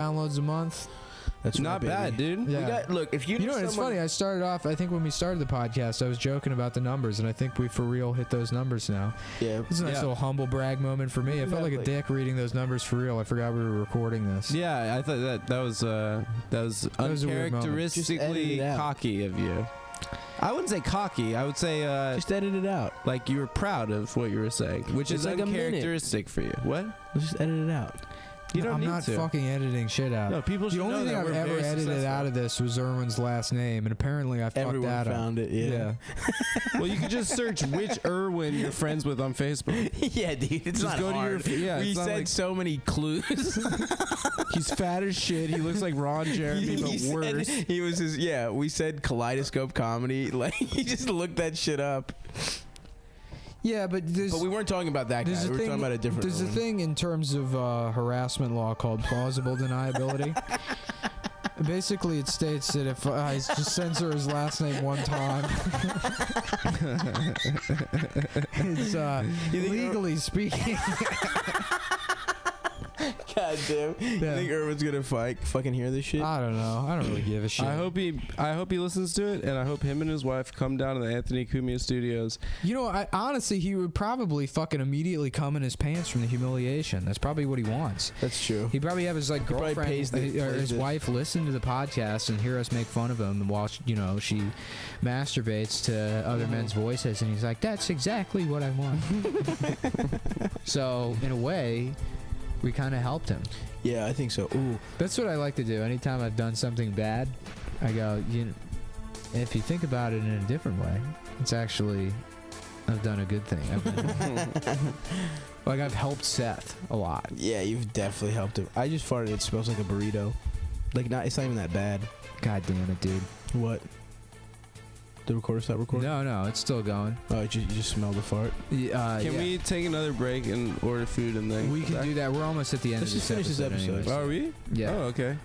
downloads a month. That's not bad, dude. Yeah. Look, if you know, it's funny. I started off. I think when we started the podcast, I was joking about the numbers, and I think we for real hit those numbers now. Yeah, it's a nice little humble brag moment for me. I felt like a dick reading those numbers for real. I forgot we were recording this. Yeah, I thought that was uncharacteristically cocky of you. I wouldn't say cocky. I would say just edit it out. Like you were proud of what you were saying, which is like uncharacteristic for you. What? Let's just edit it out. You don't I'm need not to. fucking editing shit out. No, people should The only know thing that I've we're ever very edited successful. out of this was Irwin's last name, and apparently I fucked Everyone that up. found it. Yeah. Well, you could just search which Irwin you're friends with on Facebook. Yeah, dude. It's Just not go to hard. your we it's not said like- so many clues. He's fat as shit. He looks like Ron Jeremy, but worse. He was his. Yeah, we said Kaleidoscope Comedy. Like he just looked that shit up. Yeah, but we weren't talking about that guy. We were talking about a different. There's a thing in terms of harassment law called plausible deniability. Basically, it states that if I just censor his last name one time, it's legally speaking. God damn. You think Irwin's gonna fucking hear this shit? I don't know. I don't really give a shit. I hope he listens to it, and I hope him and his wife come down to the Anthony Cumia studios. You know, honestly, he would probably fucking immediately come in his pants from the humiliation. That's probably what he wants. That's true. He'd probably have his girlfriend or his wife listen to the podcast and hear us make fun of him while she masturbates to other men's voices, and he's like, "That's exactly what I want." So in a way, we kind of helped him. Yeah, I think so. Ooh, that's what I like to do. Anytime I've done something bad, I go, if you think about it in a different way, it's actually, I've done a good thing. Like I've helped Seth a lot. Yeah, you've definitely helped him. I just farted. It smells like a burrito. Like it's not even that bad. God damn it, dude. What? The recorder stopped recording? No, it's still going. Oh, you just smelled the fart? Can we take another break and order food and then we can do that. We're almost at the end of this episode. Anyways. Are we? Yeah. Oh, okay.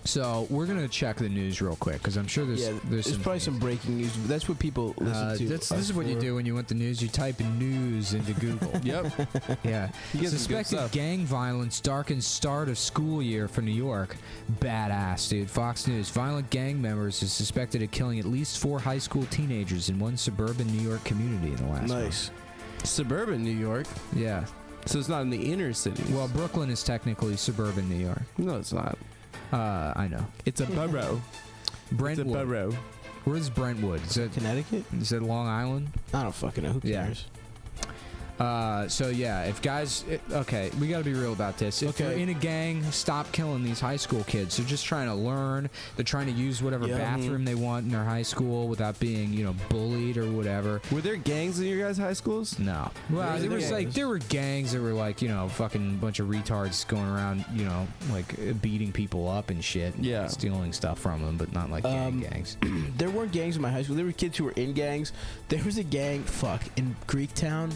So we're gonna check the news real quick because I'm sure there's probably some breaking news. That's what people listen to. This is what you do when you want the news. You type news into Google. Yep. Yeah. Suspected gang violence darkens start of school year for New York. Badass, dude. Fox News. Violent gang members is suspected of killing at least 4 high school teenagers in one suburban New York community in the last month. Suburban New York? Yeah. So it's not in the inner city. Well, Brooklyn is technically suburban New York. No, it's not. I know. It's a borough. Brentwood. It's a borough. Where's Brentwood? Is it Connecticut? Is it Long Island? I don't fucking know. Who cares? So yeah, if guys, okay, we gotta be real about this. If you're in a gang, stop killing these high school kids. They're just trying to learn. They're trying to use whatever bathroom they want in their high school without being, bullied or whatever. Were there gangs in your guys' high schools? No. Well, there were gangs that were fucking bunch of retards going around, beating people up and shit. Yeah. Stealing stuff from them, but not like gangs. There weren't gangs in my high school. There were kids who were in gangs. There was a gang, in Greektown.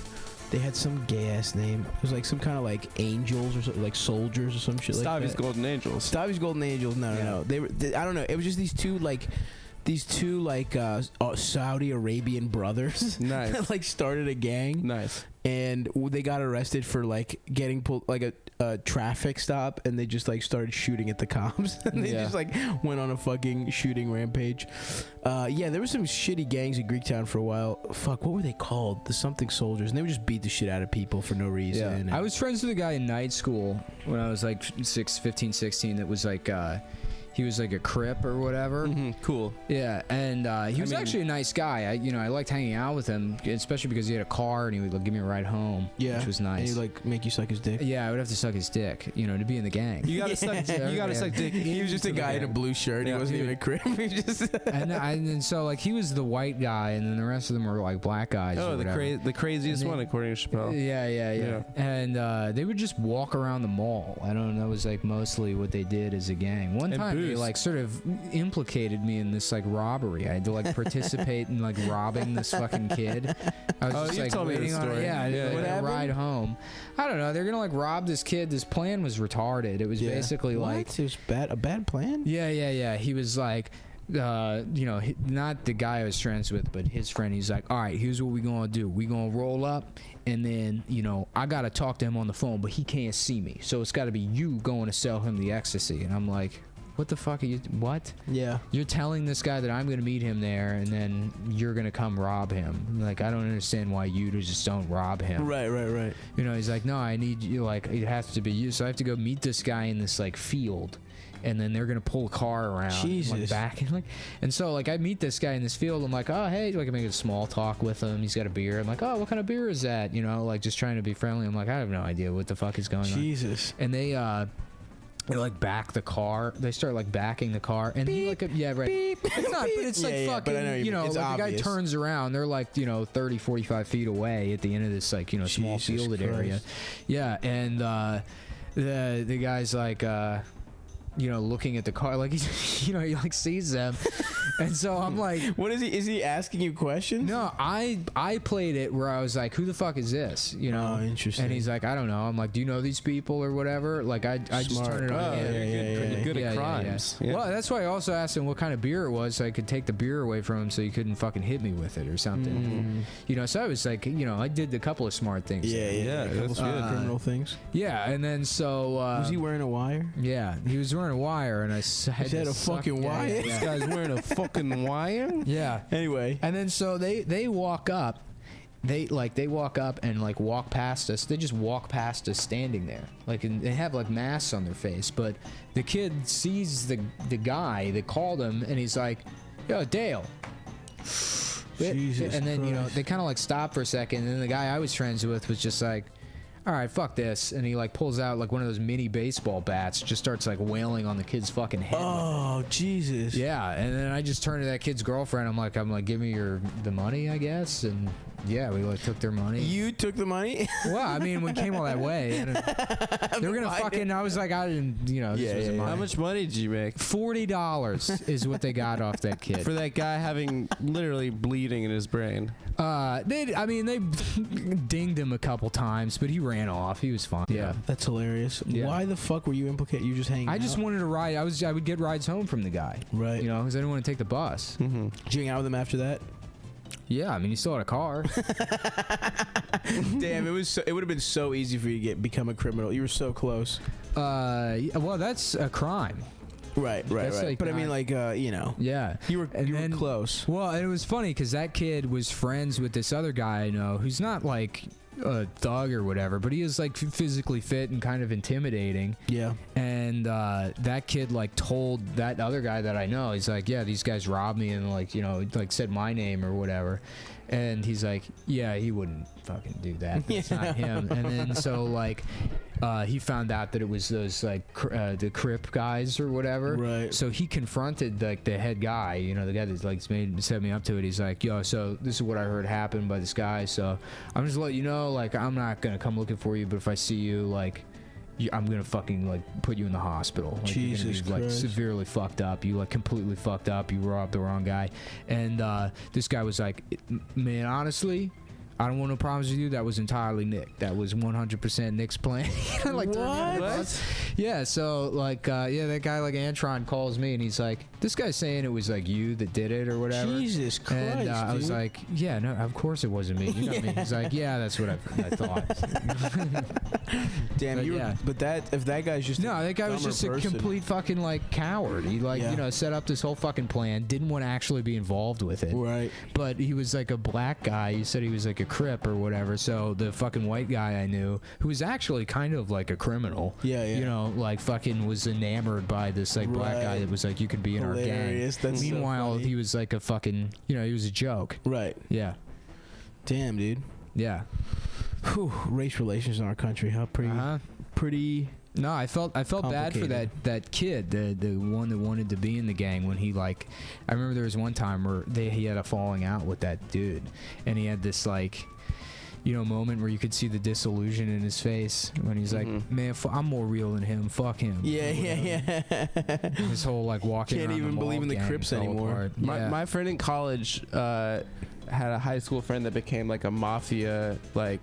They had some gay ass name. It was like some kind of angels or something, like soldiers or some shit like that. Stavi's Golden Angels. Stavi's Golden Angels. No. They were. I don't know. It was just these two Saudi Arabian brothers. Nice. That started a gang. Nice. And they got arrested for getting pulled a traffic stop, and they just started shooting at the cops. And they just went on a fucking shooting rampage. There were some shitty gangs in Greektown for a while. Fuck, what were they called? The something soldiers, and they would just beat the shit out of people for no reason. Yeah. I was friends with a guy in night school when I was 15, 16 that was he was a Crip or whatever. Mm-hmm. Cool. Yeah, and he was actually a nice guy. I liked hanging out with him, especially because he had a car and he would give me a ride home. Yeah, which was nice. And he'd make you suck his dick. Yeah, I would have to suck his dick, to be in the gang. You gotta suck. You gotta suck dick. He was just a guy in a blue shirt. Yeah, he wasn't even a Crip. He just and so he was the white guy, and then the rest of them were black guys. Oh, the craziest one according to Chappelle. Yeah. And they would just walk around the mall. I don't know. That was mostly what they did as a gang. One time. They sort of implicated me in this robbery. I had to participate in robbing this fucking kid. I was just waiting on a ride home. I don't know. They're gonna rob this kid. This plan was retarded. It was basically it was a bad plan. Yeah. He was not the guy I was friends with, but his friend. He's like, all right, here's what we gonna do. We gonna roll up, and then I gotta talk to him on the phone, but he can't see me, so it's got to be you going to sell him the ecstasy. And I'm like, what the fuck are you? What? Yeah. You're telling this guy that I'm gonna meet him there, and then you're gonna come rob him. Like, I don't understand why you just don't rob him. Right. He's like, no, I need you. Like, it has to be you. So I have to go meet this guy in this like field. And then they're gonna pull a car around, like, back, and so like I meet this guy in this field. I'm like, oh hey, like I make a small talk with him. He's got a beer. I'm like, oh, what kind of beer is that? Like just trying to be friendly. I'm like, I have no idea what the fuck is going on. Jesus. And they like back the car. They start like backing the car, and beep, he yeah right. Beep, it's not, but it's like fucking. Like the guy turns around. They're like 30, 45 feet away at the end of this like small fielded area. Yeah, and the guy's like. Looking at the car, like he like sees them, and so I'm like, what is he? Is he asking you questions? No, I played it where I was like, who the fuck is this? Oh, interesting. And he's like, I don't know. I'm like, do you know these people or whatever? Like I just turned it on. Pretty good at crimes. Yeah. Well, that's why I also asked him what kind of beer it was, so I could take the beer away from him, so he couldn't fucking hit me with it or something. So I was like, I did a couple of smart things. Yeah, that's good. Criminal things. Yeah, and then so was he wearing a wire? Yeah, he was wearing a wire, and I had a fucking wire. This guy's wearing a fucking wire. Yeah. Anyway, and then so they walk up. They walk up and like walk past us. They just walk past us standing there. Like, and they have like masks on their face, but the kid sees the guy that called him, and he's like, "Yo, Dale." Jesus and then Christ. they kind of like stop for a second, and then the guy I was friends with was just like, all right, fuck this. And he like pulls out like one of those mini baseball bats, just starts like wailing on the kid's fucking head. Oh, Jesus. Yeah. And then I just turned to that kid's girlfriend. I'm like, give me the money, I guess. And yeah, we like took their money. You took the money? Well, I mean, we came all that way. And they were gonna fucking. I was like, I didn't. This wasn't mine. How much money did you make? $40 is what they got off that kid for that guy having literally bleeding in his brain. They dinged him a couple times, but he ran off. He was fine. Yeah, that's hilarious. Yeah. Why the fuck were you implicated? You just hanging out? I just wanted to ride. I would get rides home from the guy. Right. Because I didn't want to take the bus. Mm-hmm. Did you hang out with him after that? Yeah, I mean, he still had a car. Damn, it would have been so easy for you to become a criminal. You were so close. Well, that's a crime. Right. Like, but I mean, like, Yeah. You were close. Well, and it was funny because that kid was friends with this other guy I know who's not like a thug or whatever, but he is like physically fit and kind of intimidating. Yeah. And that kid like told that other guy that I know, he's like, yeah, these guys robbed me, and like, like said my name or whatever. And he's like, yeah, he wouldn't fucking do that. It's not him. And then so like he found out that it was those like the Crip guys or whatever. Right. So he confronted like the head guy, the guy that's like set me up to it. He's like, yo, so this is what I heard happened by this guy. So I'm just letting you know, like, I'm not gonna come looking for you, but if I see you, like, I'm gonna fucking like put you in the hospital. Like, Jesus you're gonna be, like, severely fucked up. You like completely fucked up. You robbed the wrong guy. And this guy was like, man, honestly, I don't want no problems with you. That was entirely Nick. That was 100% Nick's plan. Like, what? Yeah. So like, that guy like Antron calls me and he's like, this guy's saying it was like you that did it or whatever. Jesus Christ. And I was like, yeah, no, of course it wasn't me. You know what I mean? He's like, yeah, that's what I thought. Damn, but if that guy's just that guy was just a complete fucking like coward. He like set up this whole fucking plan, didn't want to actually be involved with it. Right. But he was like a black guy. You said he was like a Crip or whatever. So the fucking white guy I knew, who was actually kind of like a criminal. Yeah. Like fucking was enamored by this like black guy that was like, you could be in our gang. That's Meanwhile, so he was like a fucking, he was a joke. Right. Yeah. Damn, dude. Yeah. Whew, race relations in our country, huh? Pretty. No, I felt bad for that kid, the one that wanted to be in the gang. When he like, I remember there was one time where he had a falling out with that dude, and he had this like, moment where you could see the disillusion in his face when he's like, man, I'm more real than him. Fuck him. Yeah. This whole like walking. Can't around even the believe in the Crips anymore. My friend in college had a high school friend that became like a mafia like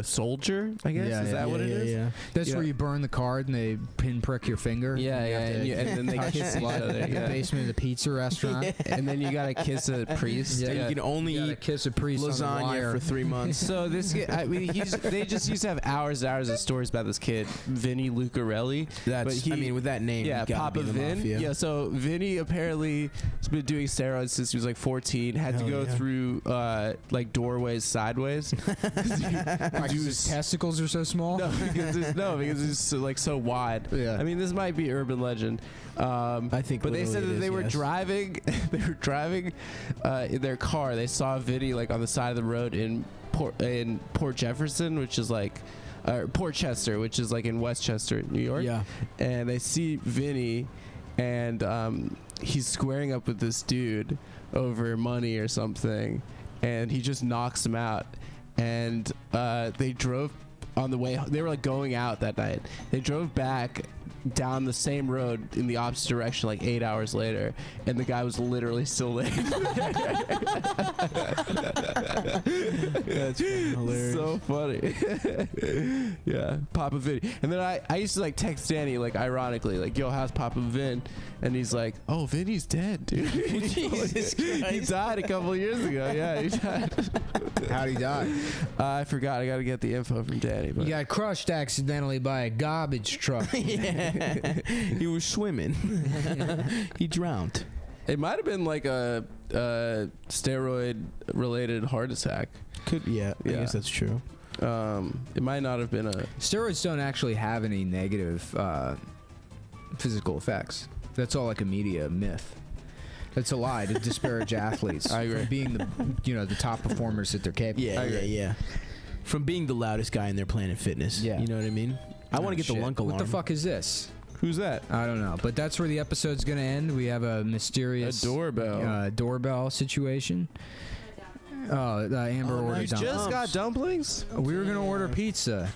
soldier, I guess. Yeah, is that what it is? Yeah. That's Yeah. where you burn the card and they pinprick your finger. Yeah, yeah, and you have to and then they touch kiss each blood other. in the Yeah. basement of the pizza restaurant. And then you gotta kiss a priest. Yeah. You can only You gotta eat kiss a priest on the lasagna wire. for 3 months. So they just used to have hours and hours of stories about this kid, Vinny Lucarelli. That's, I mean, with that name, Yeah, you gotta Papa be the Vin. mafia. Yeah, so Vinny apparently has been doing steroids since he was like 14. Had to Hell go yeah. through like doorways sideways. Like, his testicles are so small. because it's so wide. Yeah. I mean, this might be urban legend. I think, But they said literally that it they is, were yes. driving. They were driving in their car. They saw Vinny like on the side of the road in Port Jefferson, which is like Port Chester, which is like in Westchester, New York. Yeah. And they see Vinny, and he's squaring up with this dude over money or something, and he just knocks him out. And they drove on the way. They were like going out that night. They drove back down the same road in the opposite direction like 8 hours later, and the guy was literally still there. That's hilarious. So funny. Yeah, Papa Vin. And then I used to like text Danny like ironically like, yo, how's Papa Vin? And he's like, oh, Vinny's dead, dude. Jesus Christ. He died a couple of years ago. Yeah, he died. How'd he die? I forgot. I got to get the info from Danny. But He got crushed accidentally by a garbage truck. Yeah. He was swimming. He drowned. it might have been like a steroid related heart attack. I Yeah. guess that's true. It might not have been a. Steroids don't actually have any negative physical effects. That's all like a media myth. That's a lie to disparage athletes I agree. from being the top performers that they're capable. Yeah, yeah. From being the loudest guy in their Planet Fitness. Yeah. You know what I mean? I want to get the lunk alarm. What the fuck is this? Who's that? I don't know, but that's where the episode's gonna end. We have a mysterious doorbell. Doorbell situation. Oh, Amber ordered nice. dumplings. Just got dumplings? We were gonna order pizza.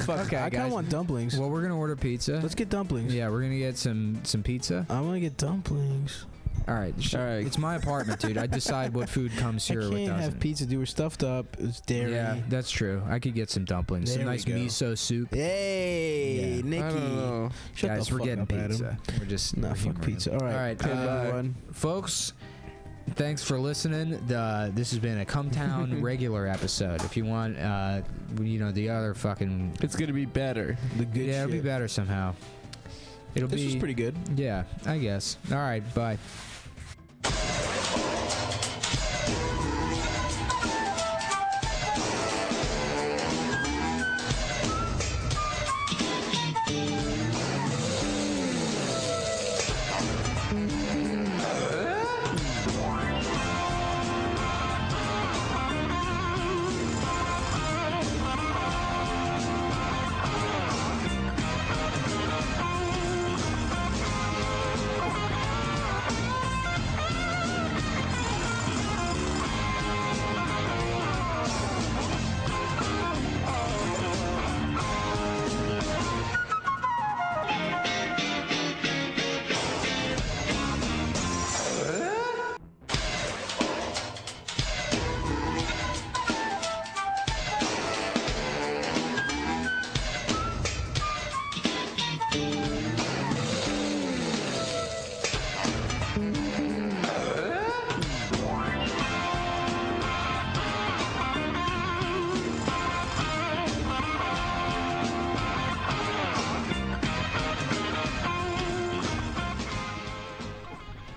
Fuck, Okay, I kind guys. of want dumplings. Well, we're gonna order pizza. Let's get dumplings. Yeah, we're gonna get some pizza. I want to get dumplings. All right, All right. It's my apartment, dude. I decide what food comes here I or what can't doesn't. have pizza, dude. We're stuffed up. It's dairy. Yeah, that's true. I could get some dumplings, There some we nice go. miso soup. Hey, Yeah. Nikki. I don't know. Shut Guys, the we're fuck getting up, Adam. pizza. We're just Nah, we're fuck humoring pizza. them. All right. All right, Okay, everyone. folks. Thanks for listening. This has been a Come Town regular episode. If you want, the other fucking It's going to be better. The good it'll be shit. better somehow. It'll This be was pretty good. Yeah, I guess. All right, bye.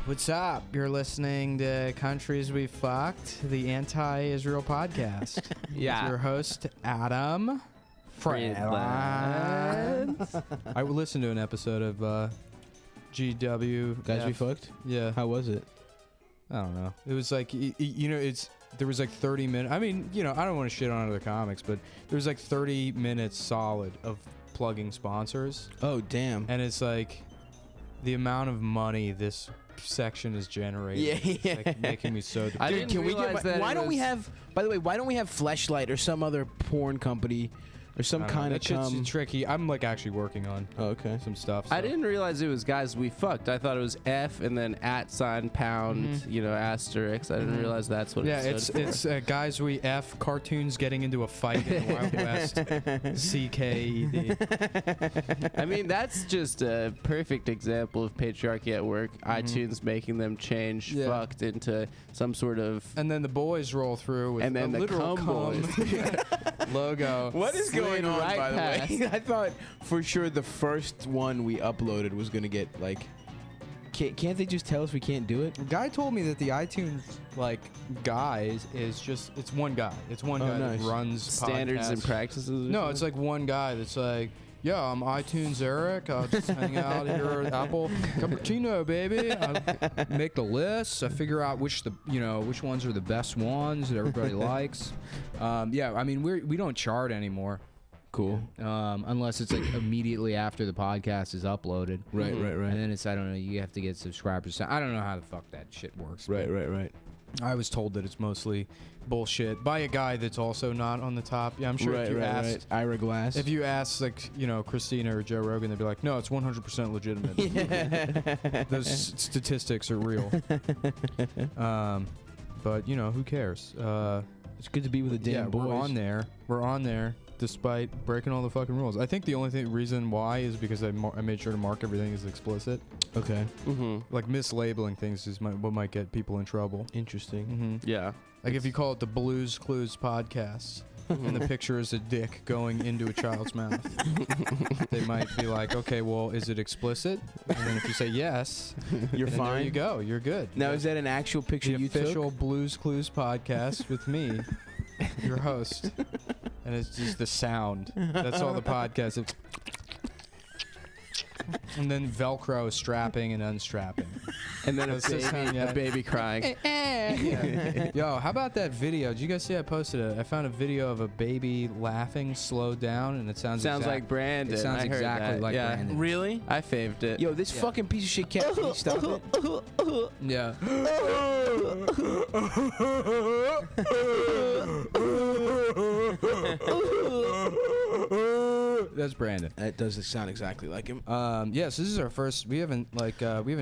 What's up? You're listening to Countries We Fucked, the anti-Israel podcast. With your host, Adam Friedland. I listened to an episode of GW. Guys, we fucked? Yeah. How was it? I don't know. It was like, there was like 30 minutes. I mean, I don't want to shit on other comics, but there was like 30 minutes solid of plugging sponsors. Oh, damn. And it's like the amount of money this section is generating. Yeah, yeah. It's like making me so depressed. I Dude, didn't can we realize get? that Why it don't we was- have? By the way, why don't we have Fleshlight or some other porn company or some kind of that shit's tricky. I'm like actually working on some stuff. So. I didn't realize it was guys we fucked. I thought it was F and then @ you know, asterisk. I didn't realize that's what it stood for. It's guys we F, cartoons getting into a fight in the Wild West. CKED. I mean, that's just a perfect example of patriarchy at work. iTunes making them change fucked into some sort of... And then the boys roll through with and then a the literal cum boys. logo. What is going on, right by the past. way? I thought for sure the first one we uploaded was going to get, like... Can't they just tell us we can't do it? Guy told me that the iTunes, like, guys is just... It's one guy. It's one guy that runs standards and podcasts. practices? No, it's like one guy that's like... Yeah, I'm iTunes Eric. I'll just hang out here at Apple Cupertino, baby. I make the lists. I figure out which ones are the best ones that everybody likes. Yeah, I mean we don't chart anymore. Cool. Unless it's like immediately after the podcast is uploaded. Right. And then it's, I don't know, you have to get subscribers. I don't know how the fuck that shit works. Right. I was told that it's mostly bullshit by a guy that's also not on the top. Yeah, I'm sure if you asked Ira Glass. If you ask, like, you know, Christina or Joe Rogan, they'd be like, no, it's 100% legitimate. Those statistics are real. But, you know, who cares? It's good to be with the damn boys. We're on there despite breaking all the fucking rules. I think the only reason why is because I made sure to mark everything as explicit. Okay. Like, mislabeling things is what might get people in trouble. Interesting. Yeah. Like, if you call it the Blues Clues Podcast, and the picture is a dick going into a child's mouth, they might be like, okay, well, is it explicit? And then if you say yes, you're fine. There you go. You're good. Now, is that an actual picture the you official took? Blues Clues Podcast with me, your host, and it's just the sound. That's all the podcast is. And then Velcro strapping and unstrapping. And then a baby crying. Yeah. Yo, how about that video? Did you guys see I posted it? I found a video of a baby laughing slowed down, and it sounds like Brandon. It sounds exactly like Brandon. Really? I faved it. Yo, this fucking piece of shit cat, can you stop it? Yeah. That's Brandon. That does sound exactly like him. Yes, this is our first. We haven't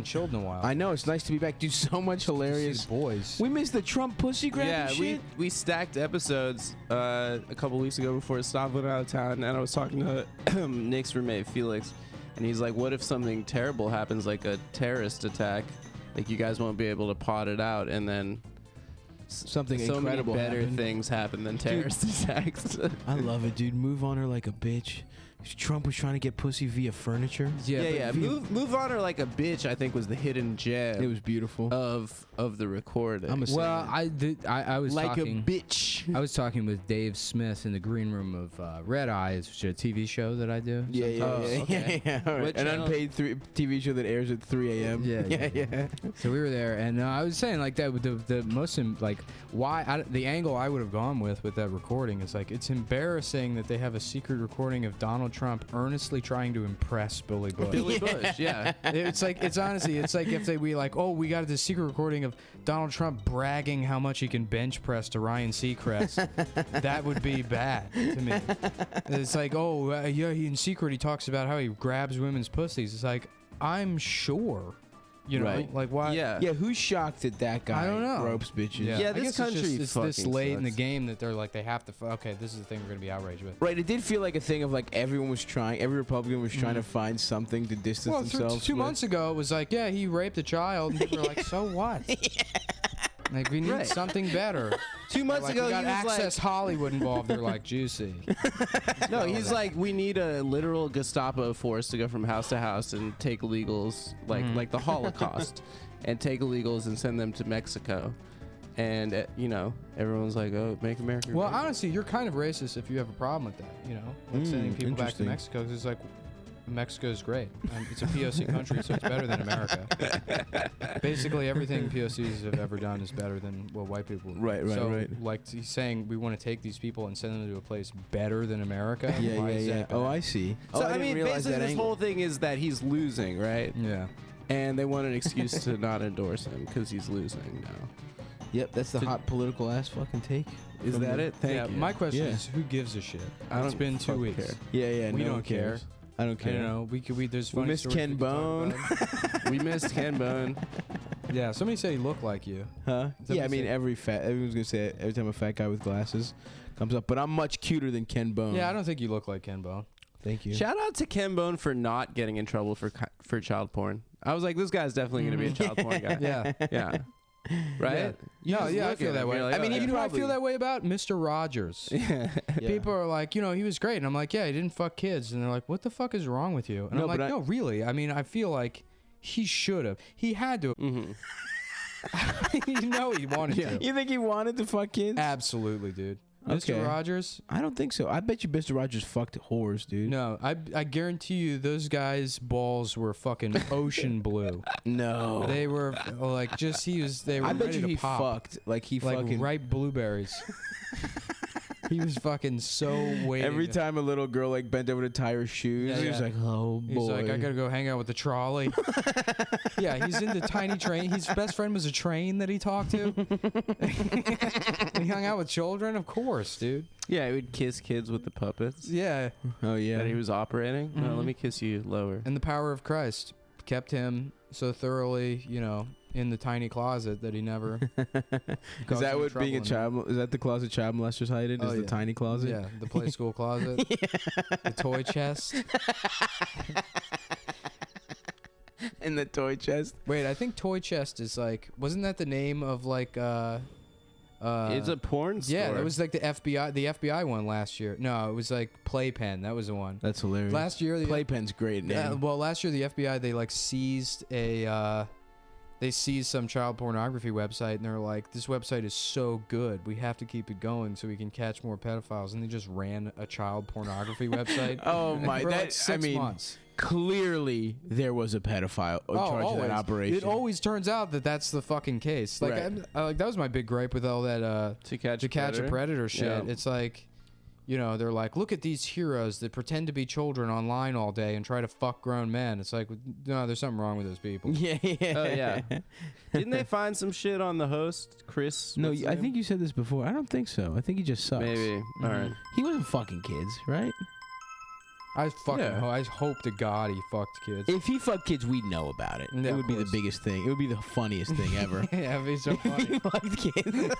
chilled in a while. I know, it's nice to be back. Dude, so much hilarious. Boys. We missed the Trump pussy grab shit. we stacked episodes a couple weeks ago before Stop went out of town, and I was talking to Nick's roommate Felix, and he's like, "What if something terrible happens, like a terrorist attack? Like, you guys won't be able to pot it out, and then something so incredible many better happened. things happen than terrorist attacks." I love it, dude. Move on her like a bitch. Trump was trying to get pussy via furniture. Yeah. Move on her like a bitch, I think, was the hidden gem. It was beautiful. Of the recording. I was like talking, a bitch. I was talking with Dave Smith in the green room of Red Eyes, which is a TV show that I do. Yeah. All right. An unpaid TV show that airs at 3 a.m. Yeah. So we were there, and I was saying like that. The most like the angle I would have gone with that recording is like, it's embarrassing that they have a secret recording of Donald Trump earnestly trying to impress Billy Bush. Billy Bush, yeah. It's like if we we got this secret recording of Donald Trump bragging how much he can bench press to Ryan Seacrest. That would be bad to me. It's like, in secret he talks about how he grabs women's pussies. It's like, I'm sure. You know, right. Like why? Yeah, who's shocked that that guy I don't know. ropes bitches? Yeah, this country it's this late in the sucks. game that they're like, they have to. Okay, this is the thing we're gonna be outraged with. Right. It did feel like a thing of like every Republican was trying to find something to distance themselves. 2 months ago, it was like, yeah, he raped a child, and people were like, so what? Like, we need something better. 2 months ago, we got he was Access Hollywood involved. They're like, juicy. No, he's like, we need a literal Gestapo force to go from house to house and take illegals, like the Holocaust, and take illegals and send them to Mexico. And, everyone's like, oh, make America Well, great. honestly, you're kind of racist if you have a problem with that, like sending people back to interesting. Mexico, because it's like, Mexico's great. It's a POC country, so it's better than America. Basically, everything POCs have ever done is better than what white people do. Right. Like, he's saying we want to take these people and send them to a place better than America. Yeah. Why is that Oh, bad? I see. So, I mean, realize basically, that this angle. whole thing is that he's losing, right? Yeah. And they want an excuse to not endorse him because he's losing now. Yep, that's the hot political ass fucking take. Is that it? Thank you. My question Yeah. is, who gives a shit? I It's don't been 2 fucking weeks. care. Yeah, We no don't one cares. care. I don't I care. don't know. There's We funny missed stories Ken we could talk Bone. about. We missed Ken Bone. Yeah, somebody said he looked like you. Huh? Somebody Yeah, I mean say- everyone's gonna say it every time a fat guy with glasses comes up, but I'm much cuter than Ken Bone. Yeah, I don't think you look like Ken Bone. Thank you. Shout out to Ken Bone for not getting in trouble for child porn. I was like, this guy's definitely gonna be a child porn guy. Yeah. Yeah. Right? You No, just yeah, I look feel at that him, way. you're like, I mean, oh, you yeah. know what I feel probably. that way about Mr. Rogers. Yeah. People are like, he was great. And I'm like, yeah, he didn't fuck kids. And they're like, what the fuck is wrong with you? And No, I'm like, but no, really. I mean, I feel like he should have. He had to. Mm-hmm. You know he wanted to. You think he wanted to fuck kids? Absolutely, dude. Okay. Mr. Rogers? I don't think so. I bet you Mr. Rogers fucked whores, dude. No, I guarantee you those guys' balls were fucking ocean blue. No. They were like they were I bet ready you to he pop. fucked. Like he Like fucking. ripe blueberries. He was fucking so waiting. Every to- time a little girl like bent over to tie her shoes, Yeah, he was yeah. like, "Oh boy." He's like, I gotta go hang out with the trolley. Yeah, he's into tiny train. His best friend was a train that he talked to. He hung out with children, of course, dude. Yeah, he would kiss kids with the puppets Yeah, Oh yeah. that he was operating. No, Mhm. let me kiss you lower. and the power of Christ kept him so thoroughly, in the tiny closet that he never. Is that what being a child? Is that the closet child molesters hide in? Oh, Is the yeah. tiny closet? Yeah, the play school closet, the toy chest. In the toy chest. Wait, I think toy chest is like, wasn't that the name of like It's a porn store. Yeah, that was like the FBI one last year. No, it was like Playpen. That was the one. That's hilarious. Last year, the Playpen's great name. last year the FBI they like seized they seized some child pornography website and they're like, this website is so good, we have to keep it going so we can catch more pedophiles. And they just ran a child pornography website. Oh my! for like That 6 I mean, months. Clearly there was a pedophile in charge of that operation. It always turns out that that's the fucking case. Like, Right. like that was my big gripe with all that To Catch a Predator shit. Yeah. It's like, they're like, look at these heroes that pretend to be children online all day and try to fuck grown men. It's like, no, there's something wrong with those people. Yeah. Oh yeah. Didn't they find some shit on the host, Chris? No, what's his I name? think you said this before. I don't think so. I think he just sucks. Maybe. All right. He wasn't fucking kids, right? I fucking Yeah. I hope to God he fucked kids. If he fucked kids, we'd know about it. Yeah, it of would be the course. biggest thing. It would be the funniest thing ever. Yeah, it'd be so If he funny fucked kids.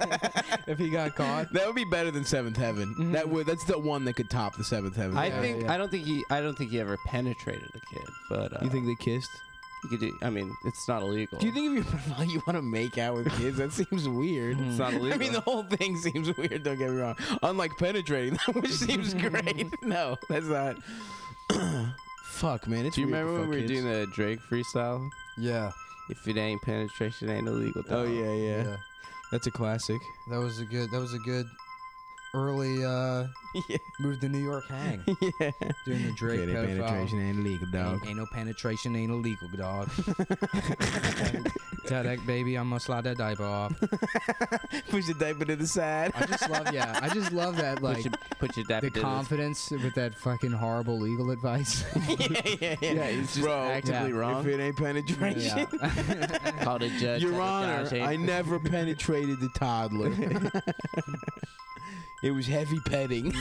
if he got caught. That would be better than Seventh Heaven. Mhm. That's the one that could top the Seventh Heaven. I Yeah, think yeah. I don't think he ever penetrated a kid, but you think they kissed? he could do? I mean, it's not illegal. Do you think if you're pedophile, you want to make out with kids? That seems weird. it's not illegal? I mean, the whole thing seems weird. Don't get me wrong. Unlike penetrating, which seems great. No, that's not. Fuck, man. It's Do you weird to remember when fuck we were kids. doing the Drake freestyle? Yeah, If it ain't penetration, ain't illegal. Oh dog. yeah. That's a classic. That was a good early Yeah. move to New York hang. Yeah. Doing the Drake Okay, that pedophile. penetration ain't illegal, dog. Ain't no penetration, ain't illegal, dog. Tell that baby I'm gonna slide that diaper off. Push the diaper to the side. I just love that like Put your dap the confidence with that fucking horrible legal advice. yeah. he's just Bro, actively wrong. If it ain't penetration, Called a judge. Your said the Honor, judge ain't- I never penetrated the toddler. It was heavy petting.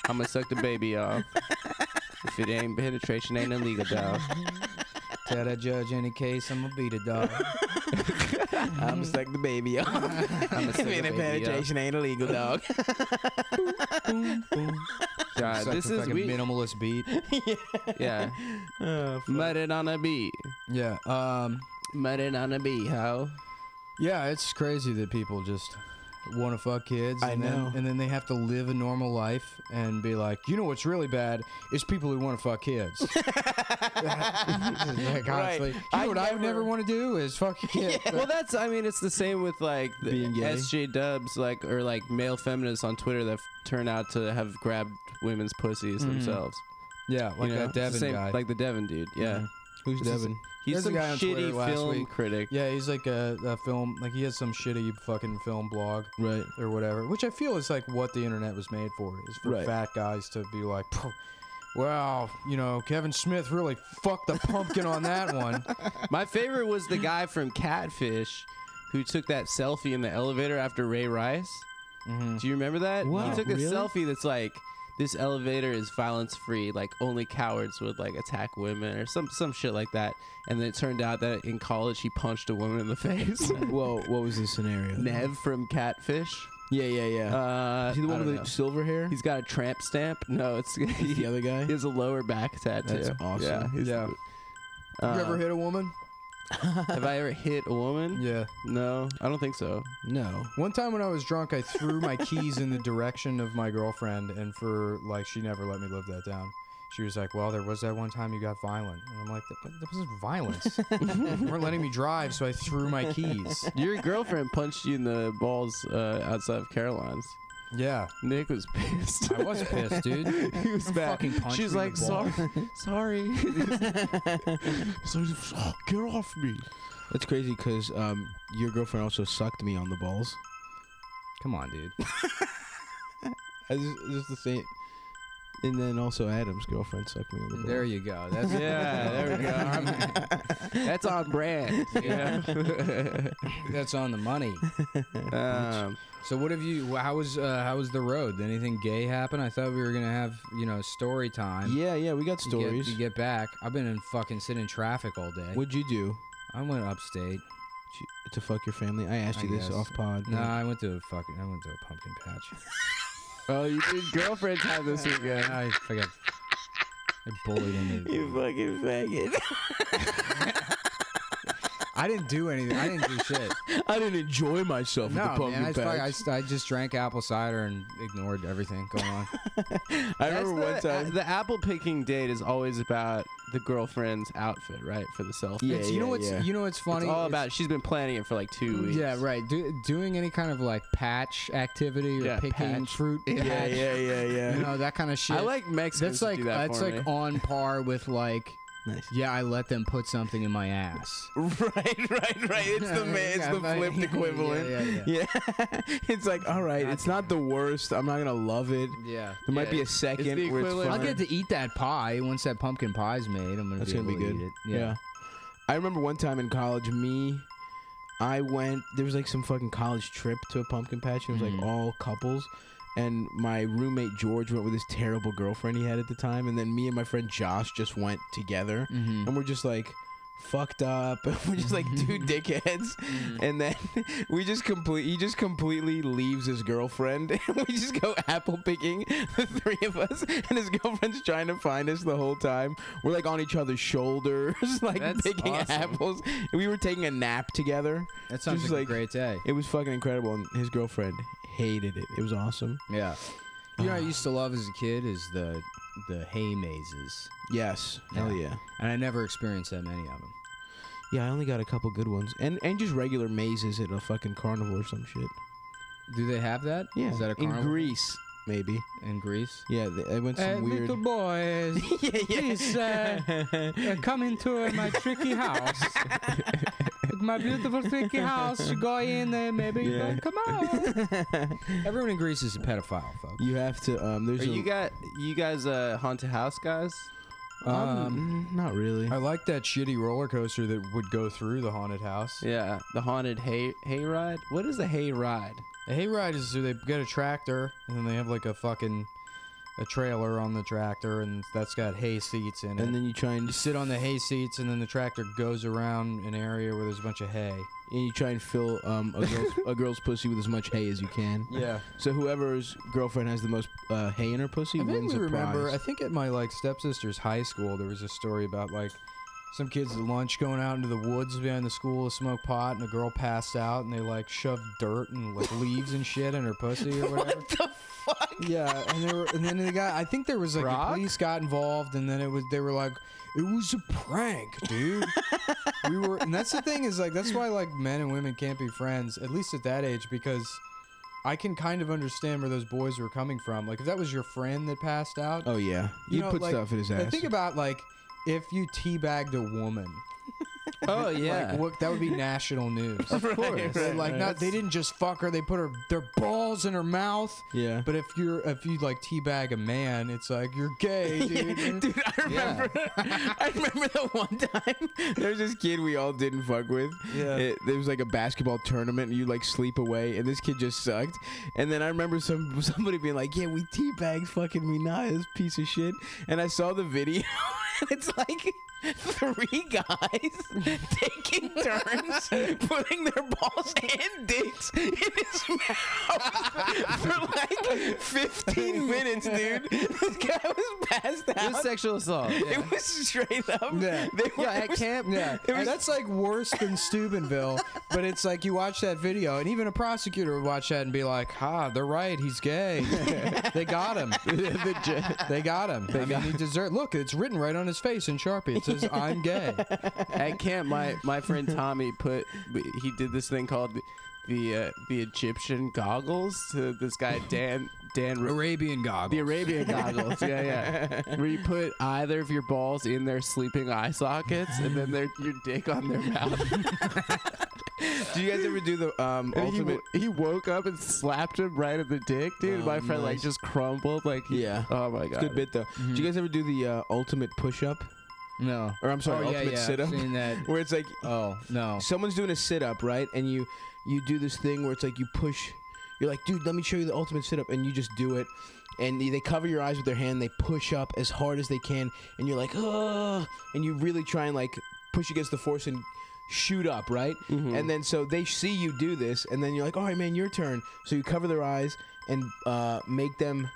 I'm gonna suck the baby off. If it ain't penetration, ain't illegal, dog. Tell that judge any case I'm gonna beat a dog. I'm suck the baby off. I'ma suck If the it ain't baby penetration, ain't illegal, dog. God, Such this a is fucking we. minimalist beat. Yeah, Oh, fuck. muttered on a beat. Yeah. Muttered on a beat. How? Yeah, it's crazy that people just want to fuck kids. I And know. then they have to live a normal life and be like, you know what's really bad is people who want to fuck kids. Like, honestly, you know what I would never want to do is fuck a kid. Well, that's. I mean, it's the same with like the Being gay. SJ Dubs, like or like male feminists on Twitter that turn out to have grabbed women's pussies Mhm. themselves. Yeah, like You know? that It's the Devin same- guy. like the Devin dude. Yeah, Mhm. Who's This is- Devin? he's There's a some guy on Twitter shitty last film week. critic. Yeah, he's like a film, like he has some shitty fucking film blog Right. or whatever, which I feel is like what the internet was made for, is for Right. fat guys to be like, "Phew, wow, Kevin Smith really fucked the pumpkin on that one. My favorite was the guy from Catfish who took that selfie in the elevator after Ray Rice. Mm-hmm. Do you remember that? What? He took Really? a selfie that's like, this elevator is violence free, like only cowards would like attack women or some shit like that. And then it turned out that in college he punched a woman in the face. Whoa, what was the scenario? Nev from Catfish. Yeah. Is he the I one don't with know. the silver hair? He's got a tramp stamp. No, it's He's the other guy? He has a lower back tattoo. That's awesome. Yeah. You ever hit a woman? Have I ever hit a woman? Yeah. No, I don't think so. No. One time when I was drunk, I threw my keys in the direction of my girlfriend, and for like, she never let me live that down. She was like, "Well, there was that one time you got violent," and I'm like, "That wasn't violence. You weren't letting me drive, so I threw my keys." Your girlfriend punched you in the balls outside of Caroline's. Yeah, Nick was pissed. I was pissed, dude. He was mad. Fucking punched She's me in like, the balls. sorry. So get off me. That's crazy because your girlfriend also sucked me on the balls. Come on, dude. Just the same. And then also Adam's girlfriend sucked me on the balls. There you go. That's Yeah, there we go. That's on brand. Yeah. That's on the money. So what have you? How was the road? Did anything gay happen? I thought we were gonna have story time. Yeah, we got stories. To get back. I've been in fucking sitting in traffic all day. What'd you do? I went upstate. To fuck your family? I asked you I this guess. off pod. No, I went to a pumpkin patch. Oh, you did girlfriend time this weekend. I bullied him. You fucking faggot. I didn't do anything. I didn't do shit. I didn't enjoy myself at the No, pumpkin man. patch. I just drank apple cider and ignored everything going on. I remember one time. The apple picking date is always about the girlfriend's outfit, right? For the selfie. Yeah, You know what's funny? It's all about. She's been planning it for like 2 weeks. Yeah, right. Doing any kind of like patch activity or Yeah, picking patch. fruit. Yeah, patch, yeah. You know, that kind of shit. I like Mexicans That's like to do that that's for like me. on par with like. Nice. Yeah, I let them put something in my ass. Right. It's the it's the flipped equivalent. Yeah. It's like, all right, it's not the worst. I'm not gonna love it. Yeah. There might be a It's second the where it's equivalent- fun. I'll get to eat that pie once that pumpkin pie's made. I'm gonna That's be gonna able be to good. eat it. Yeah. I remember one time in college, I went. There was like some fucking college trip to a pumpkin patch. And it was like all couples. And my roommate George went with his terrible girlfriend he had at the time. And then me and my friend Josh just went together. And we're just like fucked up. We're just like two dickheads. And then he just completely leaves his girlfriend. And we just go apple picking, the three of us. And his girlfriend's trying to find us the whole time. We're like on each other's shoulders, like That's picking awesome. apples. And we were taking a nap together. That sounds Just like a like- great day. It was fucking incredible. And his girlfriend hated it. It was awesome. Yeah. You know what I used to love as a kid is the hay mazes. Yes. Hell yeah. And I never experienced that many of them. Yeah, I only got a couple good ones. And just regular mazes at a fucking carnival or some shit. Do they have that? Yeah. Is that a carnival? In Greece, maybe. In Greece? Yeah, I went some weird. Little boys, please come into my tricky house. My beautiful tricky house. You go in there, maybe. Yeah. Come on. Everyone in Greece is a pedophile, folks. You have to. There's Are you guys haunted house guys? not really. I like that shitty roller coaster that would go through the haunted house. Yeah, the haunted hay ride. What is a hay ride? A hayride is so they get a tractor and then they have like a trailer on the tractor and that's got hay seats in it. And then you try you and sit on the hay seats and then the tractor goes around an area where there's a bunch of hay. fill a girl's pussy with as much hay as you can. Yeah. So whoever's girlfriend has the most hay in her pussy I wins a remember. prize. I think at my like stepsister's high school, there was a story about like some kids at lunch going out into the woods behind the school to smoke pot, and a girl passed out, and they like shoved dirt and like leaves and shit in her pussy or whatever. What the fuck? Yeah, and then they got. I think there was like the Rock? police got involved, and then they were like, it was a prank, dude. And that's the thing is like that's why like men and women can't be friends, at least at that age, because I can kind of understand where those boys were coming from. Like if that was your friend that passed out, Oh yeah, You you know, put like, stuff in his like, ass. think about like if you teabagged a woman Oh yeah. Like, that would be national news. Of course. They didn't just fuck her. They put their balls in her mouth. Yeah. But if you like teabag a man, it's like you're gay, dude. Dude, I remember. I remember that one time there was this kid we all didn't fuck with. Yeah. There was like a basketball tournament, and you like sleep away, and this kid just sucked. And then I remember somebody being like, "Yeah, we teabagged fucking Minaya, this piece of shit." And I saw the video, and it's like 3 guys taking turns putting their balls and dicks in his mouth for like 15 minutes, dude. This guy was passed It out. was sexual assault. It was straight up. Yeah. At camp. Yeah, It was- that's like worse than Steubenville. But it's like you watch that video, and even a prosecutor would watch that and be like, they're right. He's gay. They got him. They got him. I mean, he deserved. Look, it's written right on his face in Sharpie. It says, "I'm gay." At camp, my friend Tommy he did this thing called the Egyptian goggles to this guy Dan Arabian goggles. the Arabian goggles. Yeah. Where you put either of your balls in their sleeping eye sockets and then your dick on their mouth. Do you guys ever do the And ultimate? he woke up and slapped him right at the dick, dude. Oh, My friend like nice. just crumbled like Yeah. Oh my god. Good bit though. Do you guys ever do the ultimate push-up? No. Or I'm sorry, Oh, yeah, ultimate yeah, I've sit-up? seen that. Where it's like Oh no. someone's doing a sit-up, right? And you do this thing where it's like you push. You're like, dude, let me show you the ultimate sit-up, and you just do it. And they cover your eyes with their hand. They push up as hard as they can, and you're like, oh, and you really try and like push against the force and shoot up, right? And then so they see you do this, and then you're like, all right, man, your turn. So you cover their eyes and make them,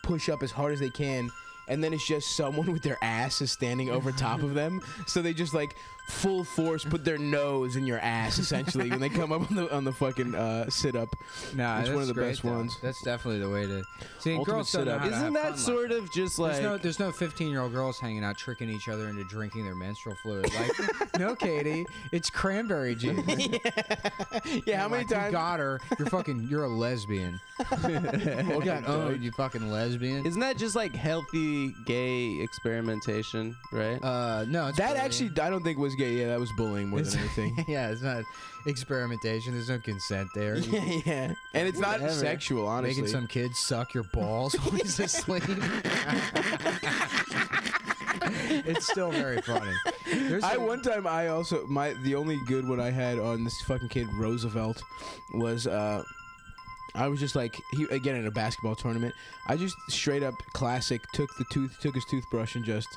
push up as hard as they can. And then it's just someone with their ass is standing over top of them, so they just like full force put their nose in your ass essentially when they come up on the fucking sit up. Nah, It's that's one of the great, best though. ones. That's definitely the way to. See, Ultimate girls don't know sit-up. how to Isn't have that fun sort like of just like There's no 15-year-old girls hanging out tricking each other into drinking their menstrual fluid. Like, no, Katie, it's cranberry juice. Yeah, how many Like, you times? got her? You're a lesbian. You got owned, you fucking lesbian. isn't that just like healthy gay experimentation, right? No, it's That bullying. actually, I don't think was gay. Yeah, that was bullying more than anything. Yeah, it's not experimentation. There's no consent there. Yeah, and it's not Whatever. sexual, honestly. Making some kid suck your balls while he's asleep. It's still very funny. One time I also the only good one I had on this fucking kid Roosevelt was I was just like again in a basketball tournament. I just straight up classic took his toothbrush and just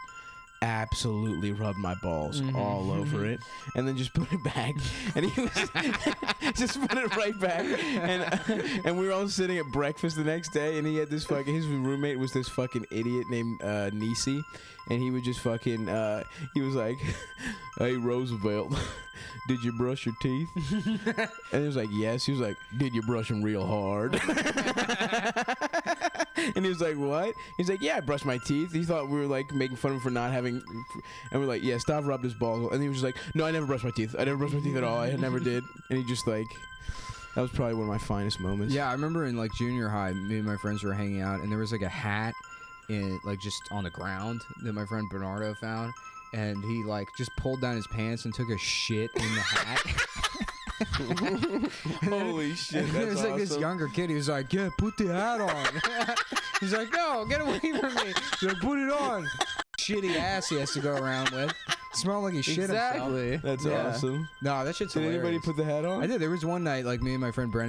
absolutely rubbed my balls all over it, and then just put it back, and he was just put it right back, and we were all sitting at breakfast the next day, and he had this his roommate was this fucking idiot named Nisi, and he would just fucking he was like, "Hey Roosevelt, did you brush your teeth?" And he was like, "Yes." He was like, "Did you brush them real hard?" And he was like, "What?" He's like, "Yeah, I brushed my teeth." He thought we were like making fun of him for not having, and we're like, "Yeah, Stav rubbed his balls." And he was just like, "No, I never brushed my teeth. I never brushed my teeth at all. I never did." And he just like, that was probably one of my finest moments. Yeah, I remember in like junior high, me and my friends were hanging out, and there was like a hat in like just on the ground that my friend Bernardo found, and he like just pulled down his pants and took a shit in the hat. Holy shit! And That's it was like this awesome. younger kid. He was like, "Yeah, put the hat on." He's like, "No, get away from me." He's like, "Put it on." Shitty ass he has to go around with. Smelled like he shit himself. Exactly. That's Yeah. awesome. No, that shit's Did hilarious. anybody put the hat on? I did. There was one night, like me and my friend Brendan